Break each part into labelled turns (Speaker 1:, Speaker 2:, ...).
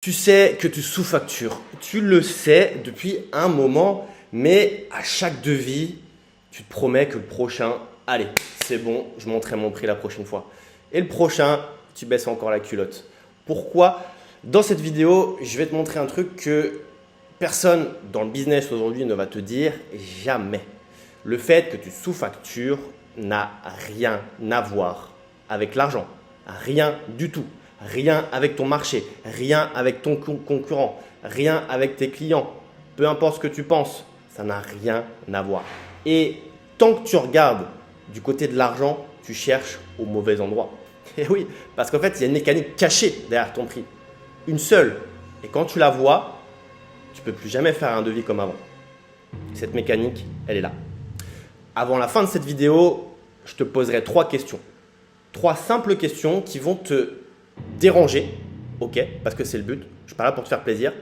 Speaker 1: Tu sais que tu sous-factures, tu le sais depuis un moment, mais à chaque devis, tu te promets que le prochain, allez, c'est bon, je monterai mon prix la prochaine fois. Et le prochain, tu baisses encore la culotte. Pourquoi? Dans cette vidéo, je vais te montrer un truc que personne dans le business aujourd'hui ne va te dire jamais. Le fait que tu sous-factures n'a rien à voir avec l'argent, rien du tout. Rien avec ton marché, rien avec ton concurrent, rien avec tes clients. Peu importe ce que tu penses, ça n'a rien à voir. Et tant que tu regardes du côté de l'argent, tu cherches au mauvais endroit. Et oui, parce qu'en fait, il y a une mécanique cachée derrière ton prix. Une seule. Et quand tu la vois, tu ne peux plus jamais faire un devis comme avant. Cette mécanique, elle est là. Avant la fin de cette vidéo, je te poserai 3 questions. 3 simples questions qui vont te déranger, ok, parce que c'est le but, je suis pas là pour te faire plaisir,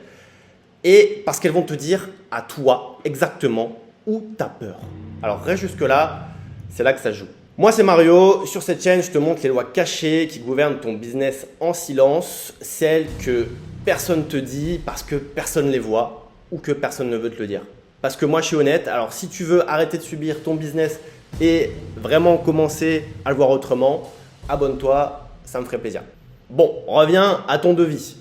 Speaker 1: et parce qu'elles vont te dire à toi exactement où tu as peur. Alors reste jusque là, c'est là que ça joue. Moi c'est Mario, sur cette chaîne je te montre les lois cachées qui gouvernent ton business en silence, celles que personne te dit parce que personne les voit ou que personne ne veut te le dire. Parce que moi je suis honnête, alors si tu veux arrêter de subir ton business et vraiment commencer à le voir autrement, abonne-toi, ça me ferait plaisir. Bon, on revient à ton devis.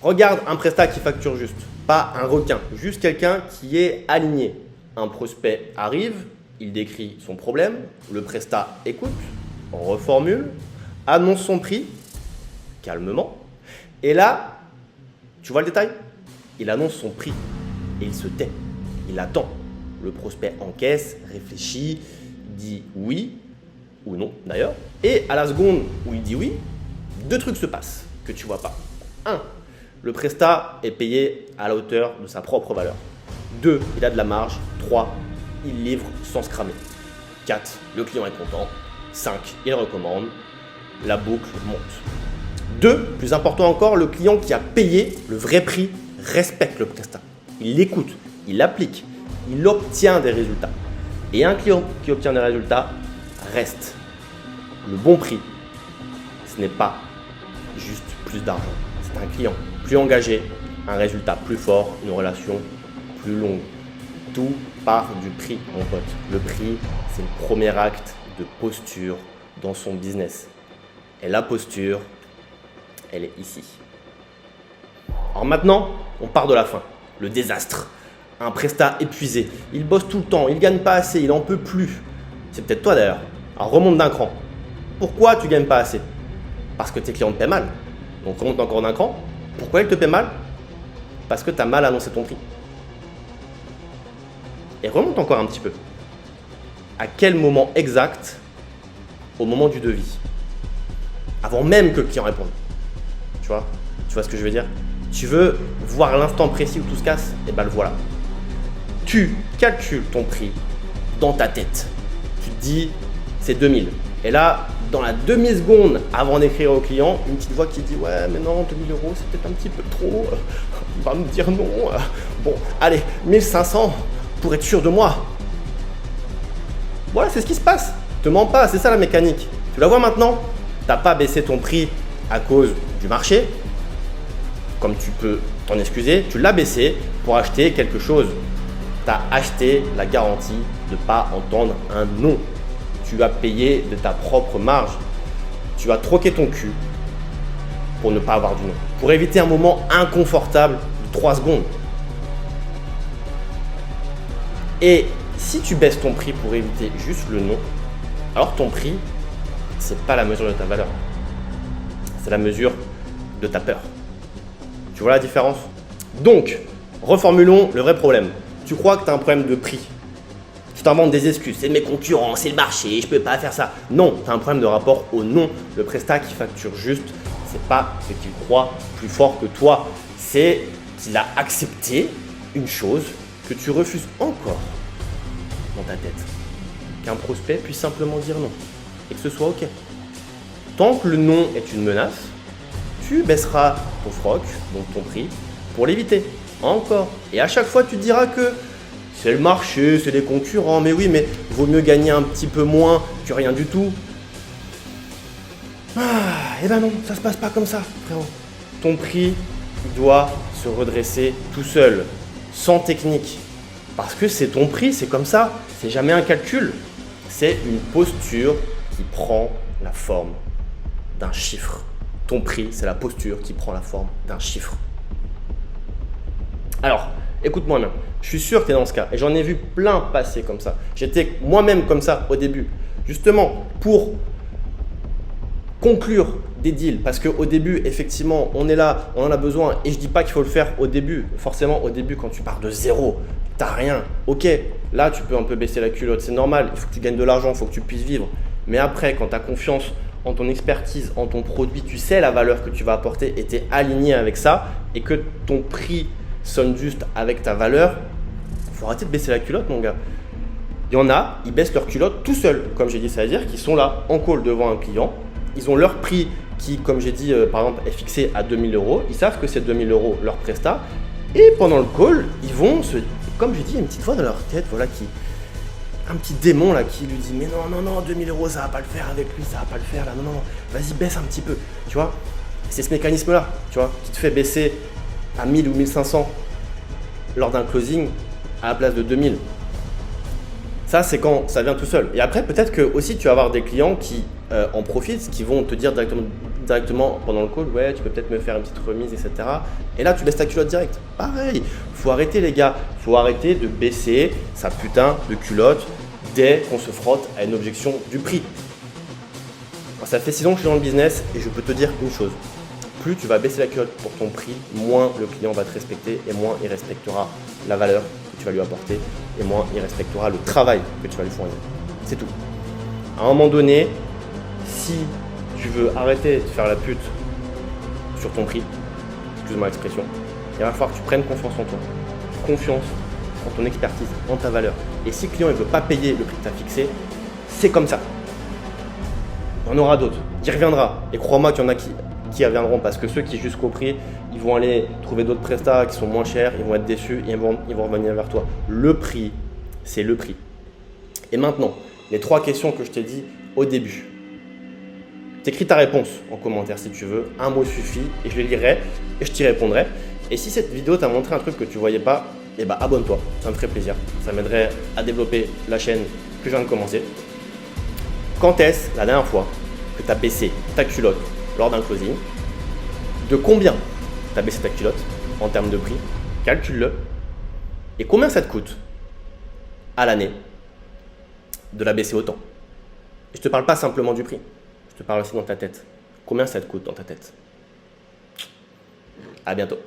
Speaker 1: Regarde un prestat qui facture juste, pas un requin, juste quelqu'un qui est aligné. Un prospect arrive, il décrit son problème, le prestat écoute, reformule, annonce son prix, calmement. Et là, tu vois le détail? Il annonce son prix et il se tait, il attend. Le prospect encaisse, réfléchit, dit oui ou non d'ailleurs. Et à la seconde où il dit oui, 2 trucs se passent que tu ne vois pas. 1. Le prestat est payé à la hauteur de sa propre valeur. 2. Il a de la marge. 3. Il livre sans se cramer. 4. Le client est content. 5. Il recommande. La boucle monte. 2. Plus important encore, le client qui a payé le vrai prix respecte le prestat. Il l'écoute, il l'applique, il obtient des résultats. Et un client qui obtient des résultats reste. Le bon prix, ce n'est pas juste plus d'argent. C'est un client plus engagé, un résultat plus fort, une relation plus longue. Tout part du prix, mon pote. Le prix, c'est le premier acte de posture dans son business. Et la posture, elle est ici. Alors maintenant, on part de la fin. Le désastre. Un prestat épuisé. Il bosse tout le temps, il ne gagne pas assez, il n'en peut plus. C'est peut-être toi d'ailleurs. Alors remonte d'un cran. Pourquoi tu ne gagnes pas assez? Parce que tes clients te paient mal. Donc remonte encore d'un cran. Pourquoi ils te paient mal? Parce que tu as mal annoncé ton prix. Et remonte encore un petit peu. À quel moment exact? Au moment du devis. Avant même que le client réponde. Tu vois ce que je veux dire? Tu veux voir l'instant précis où tout se casse? Et bien le voilà. Tu calcules ton prix dans ta tête. Tu te dis, c'est 2000. Et là, dans la demi-seconde avant d'écrire au client, une petite voix qui dit « Ouais, mais non, 2000 euros, c'est peut-être un petit peu trop. Il va me dire non. Bon, allez, 1500 pour être sûr de moi. » Voilà, c'est ce qui se passe. Te mens pas, c'est ça la mécanique. Tu la vois maintenant? Tu n'as pas baissé ton prix à cause du marché. Comme tu peux t'en excuser, tu l'as baissé pour acheter quelque chose. Tu as acheté la garantie de ne pas entendre un non. Tu as payé de ta propre marge. Tu as troqué ton cul pour ne pas avoir du non. Pour éviter un moment inconfortable de 3 secondes. Et si tu baisses ton prix pour éviter juste le non, alors ton prix, c'est pas la mesure de ta valeur. C'est la mesure de ta peur. Tu vois la différence? Donc, reformulons le vrai problème. Tu crois que tu as un problème de prix. Tu t'inventes des excuses. C'est mes concurrents, c'est le marché, je ne peux pas faire ça. Non, tu as un problème de rapport au non. Le prestat qui facture juste, ce n'est pas ce qu'il croit plus fort que toi. C'est qu'il a accepté une chose que tu refuses encore dans ta tête. Qu'un prospect puisse simplement dire non et que ce soit OK. Tant que le non est une menace, tu baisseras ton froc, donc ton prix, pour l'éviter. Encore. Et à chaque fois, tu te diras que c'est le marché, c'est les concurrents. Mais oui, mais vaut mieux gagner un petit peu moins que rien du tout. Ah, et ben non, ça se passe pas comme ça, frérot. Ton prix, il doit se redresser tout seul, sans technique. Parce que c'est ton prix, c'est comme ça. C'est jamais un calcul. C'est une posture qui prend la forme d'un chiffre. Ton prix, c'est la posture qui prend la forme d'un chiffre. Alors, écoute-moi bien. Je suis sûr que tu es dans ce cas. Et j'en ai vu plein passer comme ça. J'étais moi-même comme ça au début. Justement, pour conclure des deals. Parce qu'au début, effectivement, on est là, on en a besoin. Et je ne dis pas qu'il faut le faire au début. Forcément, au début, quand tu pars de zéro, tu n'as rien. Ok, là, tu peux un peu baisser la culotte. C'est normal. Il faut que tu gagnes de l'argent, il faut que tu puisses vivre. Mais après, quand tu as confiance en ton expertise, en ton produit, tu sais la valeur que tu vas apporter et tu es aligné avec ça et que ton prix sonne juste avec ta valeur, il faut arrêter de baisser la culotte, mon gars. Il y en a, ils baissent leur culotte tout seuls, comme j'ai dit, ça veut dire qu'ils sont là en call devant un client. Ils ont leur prix qui, comme j'ai dit, par exemple, est fixé à 2000 euros. Ils savent que c'est 2000 euros leur prestat. Et pendant le call, ils vont se. Comme j'ai dit, il y a une petite voix dans leur tête, voilà, un petit démon là qui lui dit mais non, 2000 euros ça va pas le faire avec lui, ça va pas le faire là, non, vas-y baisse un petit peu, tu vois. C'est ce mécanisme là, tu vois, qui te fait baisser à 1000 ou 1500 lors d'un closing à la place de 2000. Ça, c'est quand ça vient tout seul. Et après, peut-être que aussi tu vas avoir des clients qui en profitent, qui vont te dire directement pendant le call, ouais, tu peux peut-être me faire une petite remise, etc. Et là, tu baisses ta culotte direct. Pareil, faut arrêter les gars, faut arrêter de baisser sa putain de culotte dès qu'on se frotte à une objection du prix. Ça fait 6 ans que je suis dans le business et je peux te dire une chose. Plus tu vas baisser la culotte pour ton prix, moins le client va te respecter et moins il respectera la valeur que tu vas lui apporter et moins il respectera le travail que tu vas lui fournir. C'est tout. À un moment donné, si tu veux arrêter de faire la pute sur ton prix, excuse-moi l'expression, il va falloir que tu prennes confiance en toi. Confiance en ton expertise, en ta valeur. Et si le client ne veut pas payer le prix que tu as fixé, c'est comme ça. Il y en aura d'autres. Il reviendra. Et crois-moi qu'il y en a qui reviendront parce que ceux qui jusqu'au prix, ils vont aller trouver d'autres prestats qui sont moins chers, ils vont être déçus et ils vont revenir vers toi. Le prix, c'est le prix. Et maintenant, les 3 questions que je t'ai dit au début. T'écris ta réponse en commentaire si tu veux. Un mot suffit et je les lirai et je t'y répondrai. Et si cette vidéo t'a montré un truc que tu ne voyais pas, eh ben abonne-toi, ça me ferait plaisir. Ça m'aiderait à développer la chaîne que je viens de commencer. Quand est-ce la dernière fois que tu as baissé ta culotte lors d'un closing? De combien tu as baissé ta culotte en termes de prix? Calcule-le. Et combien ça te coûte à l'année de la baisser autant? Et je ne te parle pas simplement du prix, je te parle aussi dans ta tête. Combien ça te coûte dans ta tête? À bientôt.